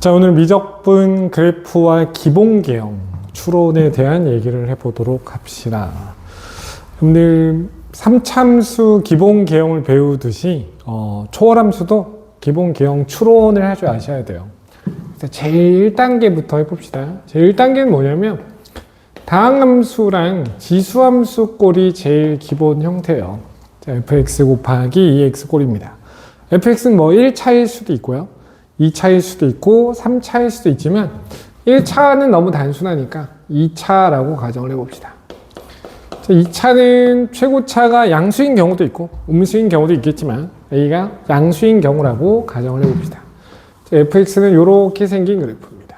자, 오늘 미적분 그래프와 기본 개형 추론에 대한 얘기를 해보도록 합시다. 여러분들 3참수 기본 개형을 배우듯이 초월함수도 기본 개형 추론을 할 줄 아셔야 돼요. 그래서 제일 1단계부터 해봅시다. 제일 1단계는 뭐냐면 다항함수랑 지수함수 꼴이 제일 기본 형태예요. 자, fx 곱하기 2x 꼴입니다. fx는 뭐 1차일 수도 있고요. 2차일 수도 있고 3차일 수도 있지만 1차는 너무 단순하니까 2차라고 가정을 해봅시다. 2차는 최고차가 양수인 경우도 있고 음수인 경우도 있겠지만 A가 양수인 경우라고 가정을 해봅시다. fx는 이렇게 생긴 그래프입니다.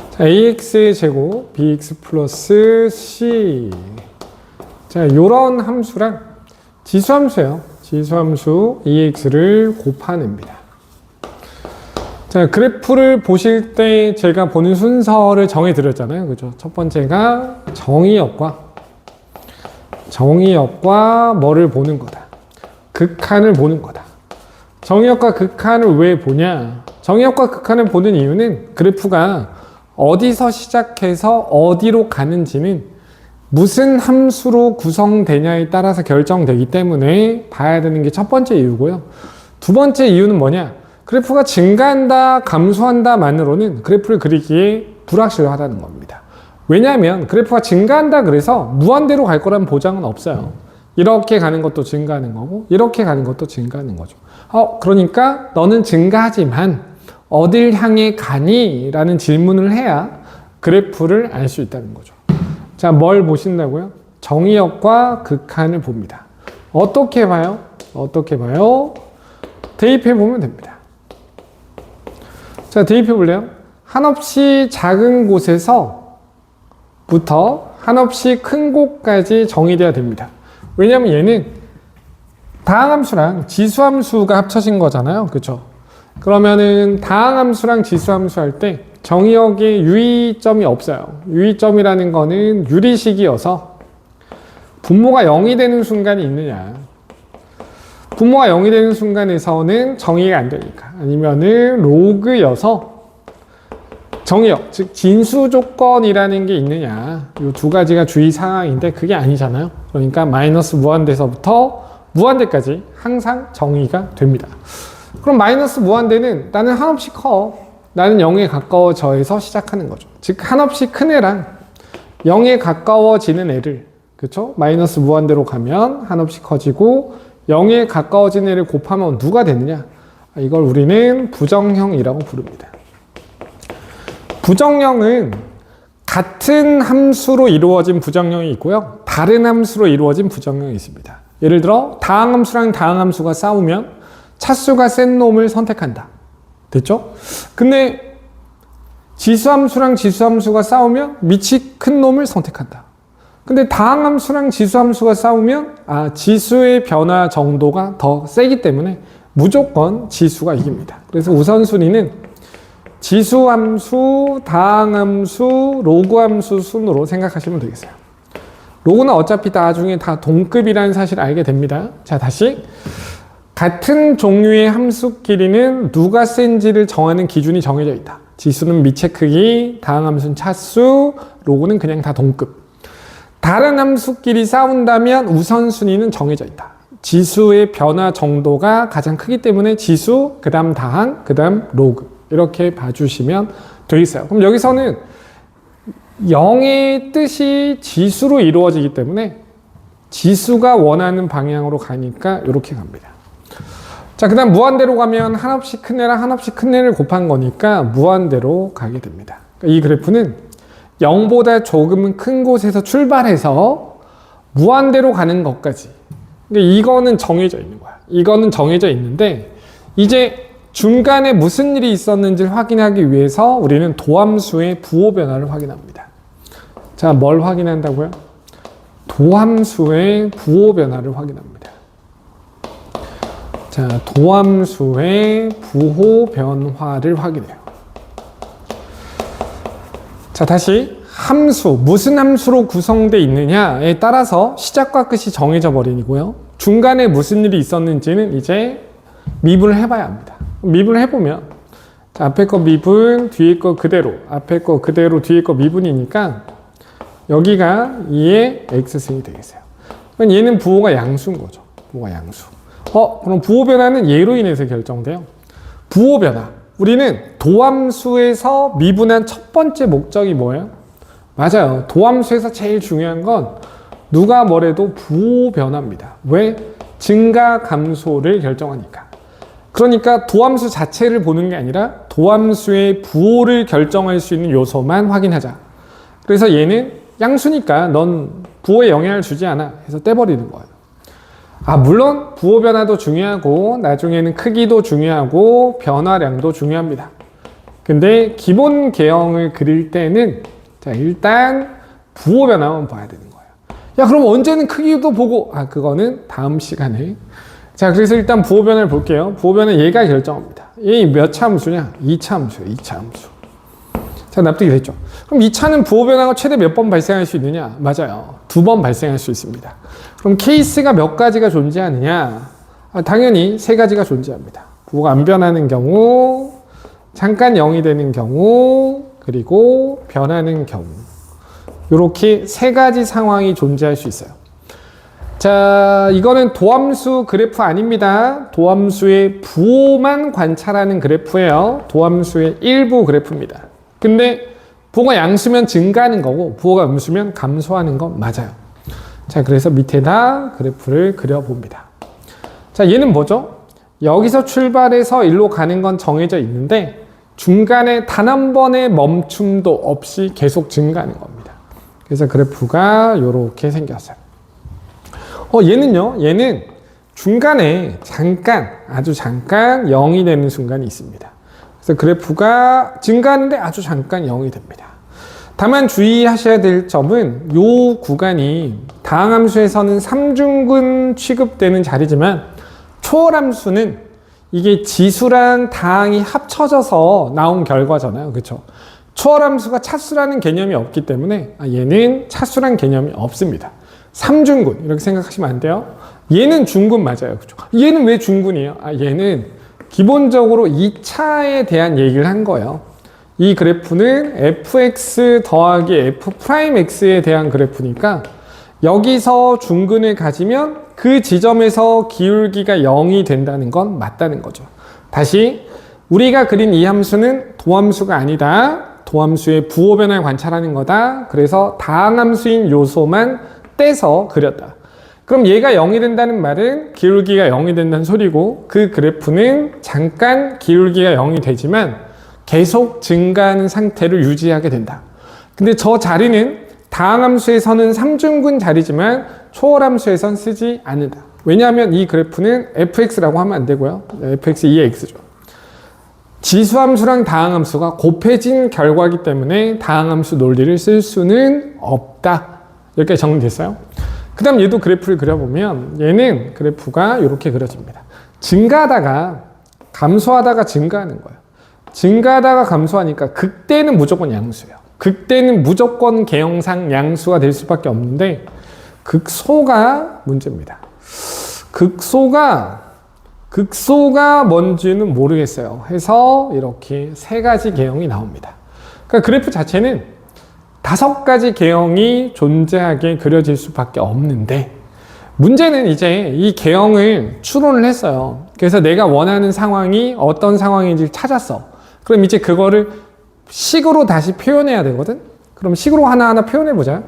자, ax의 제곱 bx 플러스 c. 자, 요런 함수랑 지수함수예요. 지수함수 2x를 곱하냅니다. 자, 그래프를 보실 때 제가 보는 순서를 정해 드렸잖아요. 그죠? 첫 번째가 정의역과 뭐를 보는 거다. 극한을 보는 거다. 정의역과 극한을 왜 보냐? 정의역과 극한을 보는 이유는 그래프가 어디서 시작해서 어디로 가는지는 무슨 함수로 구성되냐에 따라서 결정되기 때문에 봐야 되는 게 첫 번째 이유고요. 두 번째 이유는 뭐냐? 그래프가 증가한다, 감소한다 만으로는 그래프를 그리기에 불확실하다는 겁니다. 왜냐하면 그래프가 증가한다 그래서 무한대로 갈 거라는 보장은 없어요. 이렇게 가는 것도 증가하는 거고 이렇게 가는 것도 증가하는 거죠. 그러니까 너는 증가하지만 어딜 향해 가니? 라는 질문을 해야 그래프를 알 수 있다는 거죠. 자, 뭘 보신다고요? 정의역과 극한을 봅니다. 어떻게 봐요? 대입해 보면 됩니다. 자, 대입해 볼래요? 한없이 작은 곳에서부터 한없이 큰 곳까지 정의돼야 됩니다. 왜냐하면 얘는 다항함수랑 지수함수가 합쳐진 거잖아요. 그렇죠? 그러면은 다항함수랑 지수함수 할 때 정의역에 유의점이 없어요. 유의점이라는 거는 유리식이어서 분모가 0이 되는 순간이 있느냐. 분모가 0이 되는 순간에서는 정의가 안 되니까. 아니면은 로그여서 정의역, 즉 진수 조건이라는 게 있느냐. 이 두 가지가 주의 사항인데 그게 아니잖아요. 그러니까 마이너스 무한대에서부터 무한대까지 항상 정의가 됩니다. 그럼 마이너스 무한대는 나는 한없이 커. 나는 0에 가까워져서 시작하는 거죠. 즉 한없이 큰 애랑 0에 가까워지는 애를, 그렇죠? 마이너스 무한대로 가면 한없이 커지고 0에 가까워진 애를 곱하면 누가 되느냐? 이걸 우리는 부정형이라고 부릅니다. 부정형은 같은 함수로 이루어진 부정형이 있고요. 다른 함수로 이루어진 부정형이 있습니다. 예를 들어 다항함수랑 다항함수가 싸우면 차수가 센 놈을 선택한다. 됐죠? 근데 지수함수랑 지수함수가 싸우면 밑이 큰 놈을 선택한다. 근데 다항함수랑 지수함수가 싸우면 지수의 변화 정도가 더 세기 때문에 무조건 지수가 이깁니다. 그래서 우선순위는 지수함수, 다항함수, 로그함수 순으로 생각하시면 되겠어요. 로그는 어차피 나중에 다 동급이라는 사실을 알게 됩니다. 자, 다시 같은 종류의 함수끼리는 누가 센지를 정하는 기준이 정해져 있다. 지수는 미체 크기, 다항함수는 차수, 로그는 그냥 다 동급. 다른 함수끼리 싸운다면 우선순위는 정해져 있다. 지수의 변화 정도가 가장 크기 때문에 지수, 그 다음 다항, 그 다음 로그. 이렇게 봐주시면 되겠어요. 그럼 여기서는 0의 뜻이 지수로 이루어지기 때문에 지수가 원하는 방향으로 가니까 이렇게 갑니다. 자, 그 다음 무한대로 가면 한없이 큰 애랑 한없이 큰 애를 곱한 거니까 무한대로 가게 됩니다. 그러니까 이 그래프는 0보다 조금 큰 곳에서 출발해서 무한대로 가는 것까지. 그러니까 이거는 정해져 있는 거야. 이거는 정해져 있는데 이제 중간에 무슨 일이 있었는지를 확인하기 위해서 우리는 도함수의 부호 변화를 확인합니다. 자, 뭘 확인한다고요? 도함수의 부호 변화를 확인합니다. 자, 도함수의 부호 변화를 확인해요. 자, 다시 함수, 무슨 함수로 구성되어 있느냐에 따라서 시작과 끝이 정해져 버리고요. 중간에 무슨 일이 있었는지는 이제 미분을 해봐야 합니다. 미분을 해보면 자, 앞에 거 미분, 뒤에 거 그대로, 앞에 거 그대로, 뒤에 거 미분이니까 여기가 2의 x승이 되겠어요. 그럼 얘는 부호가 양수인 거죠. 부호가 양수. 그럼 부호 변화는 얘로 인해서 결정돼요. 부호 변화. 우리는 도함수에서 미분한 첫 번째 목적이 뭐예요? 맞아요. 도함수에서 제일 중요한 건 누가 뭐래도 부호 변화입니다. 왜? 증가 감소를 결정하니까. 그러니까 도함수 자체를 보는 게 아니라 도함수의 부호를 결정할 수 있는 요소만 확인하자. 그래서 얘는 양수니까 넌 부호에 영향을 주지 않아 해서 떼버리는 거예요. 물론 부호 변화도 중요하고 나중에는 크기도 중요하고 변화량도 중요합니다. 근데 기본 개형을 그릴 때는 자, 일단 부호 변화만 봐야 되는 거예요. 야, 그럼 언제는 크기도 보고 그거는 다음 시간에. 자, 그래서 일단 부호 변화를 볼게요. 부호 변화 얘가 결정합니다. 얘 몇 차 함수냐? 2차 함수예요. 2차 함수. 자, 납득이 됐죠? 그럼 2차는 부호 변화가 최대 몇 번 발생할 수 있느냐? 맞아요. 2번 발생할 수 있습니다. 그럼 케이스가 몇 가지가 존재하느냐? 당연히 3가지가 존재합니다. 부호가 안 변하는 경우, 잠깐 0이 되는 경우, 그리고 변하는 경우. 이렇게 3가지 상황이 존재할 수 있어요. 자, 이거는 도함수 그래프 아닙니다. 도함수의 부호만 관찰하는 그래프예요. 도함수의 일부 그래프입니다. 근데 부호가 양수면 증가하는 거고 부호가 음수면 감소하는 건 맞아요. 자, 그래서 밑에다 그래프를 그려봅니다. 자, 얘는 뭐죠? 여기서 출발해서 일로 가는 건 정해져 있는데 중간에 단 한 번의 멈춤도 없이 계속 증가하는 겁니다. 그래서 그래프가 이렇게 생겼어요. 얘는요, 얘는 중간에 잠깐, 아주 잠깐 0이 되는 순간이 있습니다. 그래서 그래프가 증가하는데 아주 잠깐 0이 됩니다. 다만 주의하셔야 될 점은 이 구간이 다항함수에서는 삼중근 취급되는 자리지만 초월함수는 이게 지수랑 다항이 합쳐져서 나온 결과잖아요. 그렇죠? 초월함수가 차수라는 개념이 없기 때문에 얘는 차수란 개념이 없습니다. 삼중근 이렇게 생각하시면 안 돼요. 얘는 중근 맞아요. 그렇죠? 얘는 왜 중근이에요? 얘는 기본적으로 2차에 대한 얘기를 한 거예요. 이 그래프는 fx 더하기 f'x에 대한 그래프니까 여기서 중근을 가지면 그 지점에서 기울기가 0이 된다는 건 맞다는 거죠. 다시 우리가 그린 이 함수는 도함수가 아니다. 도함수의 부호 변화를 관찰하는 거다. 그래서 다항함수인 요소만 떼서 그렸다. 그럼 얘가 0이 된다는 말은 기울기가 0이 된다는 소리고 그 그래프는 잠깐 기울기가 0이 되지만 계속 증가하는 상태를 유지하게 된다. 근데 저 자리는 다항함수에서는 삼중근 자리지만 초월함수에선 쓰지 않는다. 왜냐하면 이 그래프는 fx라고 하면 안 되고요. fx 2의 x죠. 지수함수랑 다항함수가 곱해진 결과이기 때문에 다항함수 논리를 쓸 수는 없다. 여기까지 정리됐어요? 그 다음 얘도 그래프를 그려보면 얘는 그래프가 이렇게 그려집니다. 증가하다가 감소하다가 증가하는 거예요. 증가하다가 감소하니까 극대는 무조건 양수예요. 극대는 무조건 개형상 양수가 될 수밖에 없는데 극소가 문제입니다. 극소가 뭔지는 모르겠어요. 해서 이렇게 3가지 개형이 나옵니다. 그러니까 그래프 자체는 5가지 개형이 존재하게 그려질 수밖에 없는데 문제는 이제 이 개형을 추론을 했어요. 그래서 내가 원하는 상황이 어떤 상황인지 찾았어. 그럼 이제 그거를 식으로 다시 표현해야 되거든. 그럼 식으로 하나하나 표현해 보자.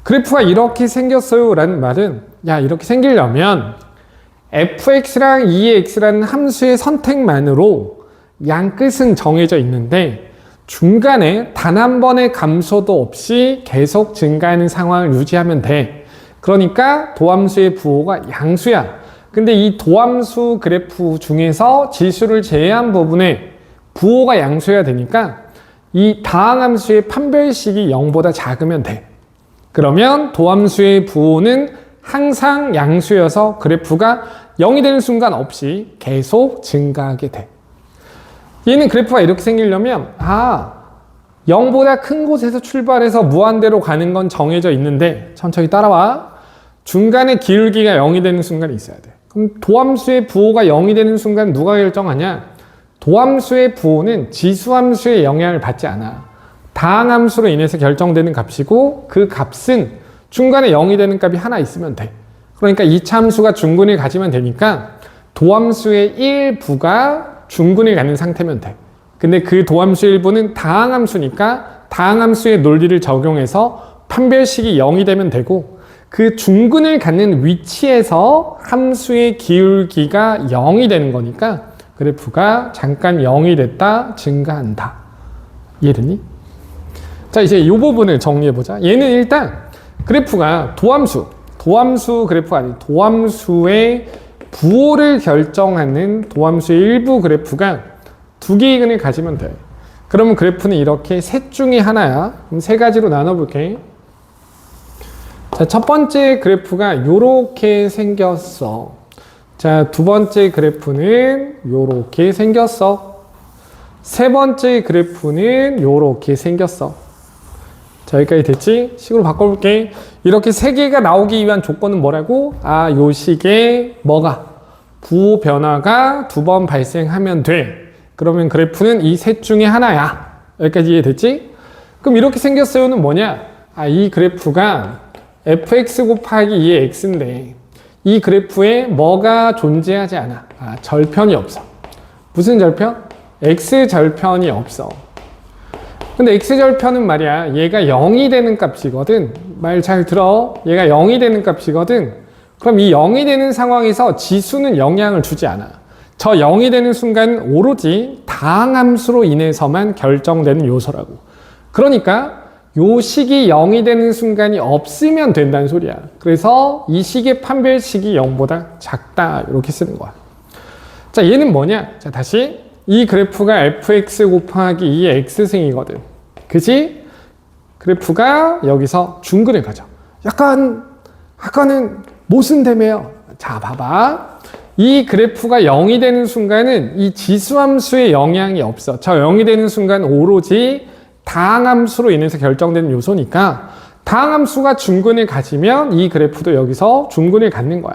그래프가 이렇게 생겼어요 라는 말은 이렇게 생기려면 fx랑 2x라는 함수의 선택만으로 양끝은 정해져 있는데 중간에 단 한 번의 감소도 없이 계속 증가하는 상황을 유지하면 돼. 그러니까 도함수의 부호가 양수야. 근데 이 도함수 그래프 중에서 지수를 제외한 부분에 부호가 양수여야 되니까 이 다항함수의 판별식이 0보다 작으면 돼. 그러면 도함수의 부호는 항상 양수여서 그래프가 0이 되는 순간 없이 계속 증가하게 돼. 얘는 그래프가 이렇게 생기려면 0보다 큰 곳에서 출발해서 무한대로 가는 건 정해져 있는데 천천히 따라와. 중간에 기울기가 0이 되는 순간이 있어야 돼. 그럼 도함수의 부호가 0이 되는 순간 누가 결정하냐? 도함수의 부호는 지수함수의 영향을 받지 않아. 다항함수로 인해서 결정되는 값이고 그 값은 중간에 0이 되는 값이 하나 있으면 돼. 그러니까 이차 함수가 중근을 가지면 되니까 도함수의 일부가 중근을 갖는 상태면 돼. 근데 그 도함수 일부는 다항함수니까 다항함수의 논리를 적용해서 판별식이 0이 되면 되고 그 중근을 갖는 위치에서 함수의 기울기가 0이 되는 거니까 그래프가 잠깐 0이 됐다 증가한다. 이해됐니? 자, 이제 이 부분을 정리해보자. 얘는 일단 그래프가 도함수 그래프가 아닌 도함수의 부호를 결정하는 도함수의 일부 그래프가 두 개의 근을 가지면 돼. 그러면 그래프는 이렇게 셋 중에 하나야. 그럼 세 가지로 나눠볼게. 자, 첫 번째 그래프가 요렇게 생겼어. 자, 두 번째 그래프는 요렇게 생겼어. 세 번째 그래프는 요렇게 생겼어. 자, 여기까지 됐지? 식으로 바꿔볼게. 이렇게 세 개가 나오기 위한 조건은 뭐라고? 아, 요 식에 뭐가? 부호 변화가 두 번 발생하면 돼. 그러면 그래프는 이 셋 중에 하나야. 여기까지 이해됐지? 그럼 이렇게 생겼어요는 뭐냐? 아, 이 그래프가 fx 곱하기 2의 x인데 이 그래프에 뭐가 존재하지 않아. 아, 절편이 없어. 무슨 절편? x절편이 없어. 근데 x절편은 말이야, 얘가 0이 되는 값이거든. 말 잘 들어. 얘가 0이 되는 값이거든. 그럼 이 0이 되는 상황에서 지수는 영향을 주지 않아. 저 0이 되는 순간은 오로지 다항함수로 인해서만 결정되는 요소라고. 그러니까 요 식이 0이 되는 순간이 없으면 된다는 소리야. 그래서 이 식의 판별식이 0보다 작다. 이렇게 쓰는 거야. 자, 얘는 뭐냐? 자, 다시. 이 그래프가 fx 곱하기 2의 x승이거든. 그지? 그래프가 여기서 중근을 가져. 약간은 모순되매요. 자, 봐봐. 이 그래프가 0이 되는 순간은 이 지수함수의 영향이 없어. 저 0이 되는 순간 오로지 다항함수로 인해서 결정되는 요소니까 다항함수가 중근을 가지면 이 그래프도 여기서 중근을 갖는 거야.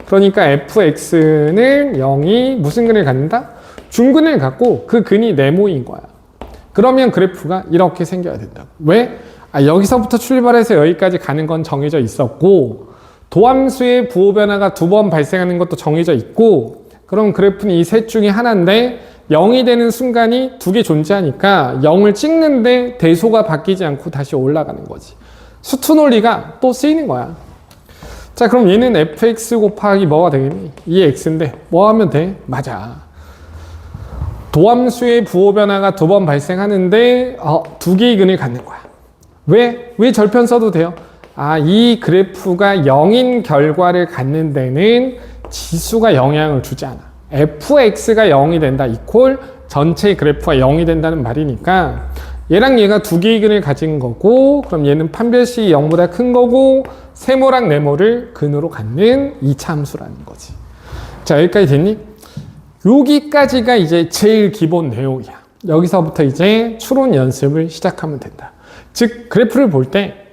그러니까 fx는 0이 무슨 근을 갖는다? 중근을 갖고 그 근이 네모인 거야. 그러면 그래프가 이렇게 생겨야 된다고. 왜? 아, 여기서부터 출발해서 여기까지 가는 건 정해져 있었고 도함수의 부호 변화가 두 번 발생하는 것도 정해져 있고 그럼 그래프는 이 셋 중에 하나인데 0이 되는 순간이 두 개 존재하니까 0을 찍는데 대소가 바뀌지 않고 다시 올라가는 거지. 수투 논리가 또 쓰이는 거야. 자, 그럼 얘는 fx 곱하기 뭐가 되겠니? 2x인데 뭐 하면 돼? 맞아. 도함수의 부호 변화가 두 번 발생하는데 두 개의 근을 갖는 거야. 왜 절편 써도 돼요? 아, 이 그래프가 0인 결과를 갖는 데는 지수가 영향을 주지 않아. fx가 0이 된다 이퀄 전체 그래프가 0이 된다는 말이니까 얘랑 얘가 두 개의 근을 가진 거고 그럼 얘는 판별식이 0보다 큰 거고 세모랑 네모를 근으로 갖는 이차 함수라는 거지. 자, 여기까지 됐니? 여기까지가 이제 제일 기본 내용이야. 여기서부터 이제 추론 연습을 시작하면 된다. 즉 그래프를 볼 때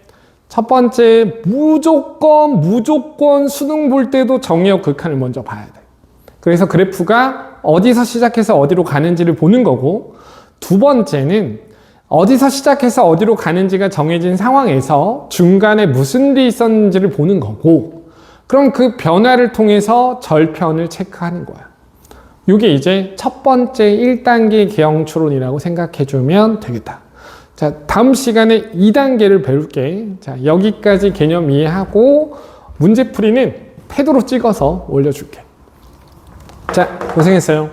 첫 번째 무조건 수능 볼 때도 정의역 극한을 먼저 봐야 돼. 그래서 그래프가 어디서 시작해서 어디로 가는지를 보는 거고 두 번째는 어디서 시작해서 어디로 가는지가 정해진 상황에서 중간에 무슨 일이 있었는지를 보는 거고 그럼 그 변화를 통해서 절편을 체크하는 거야. 이게 이제 첫 번째 1단계 개형추론이라고 생각해주면 되겠다. 자, 다음 시간에 2단계를 배울게. 자, 여기까지 개념 이해하고 문제풀이는 패드로 찍어서 올려줄게. 자, 고생했어요.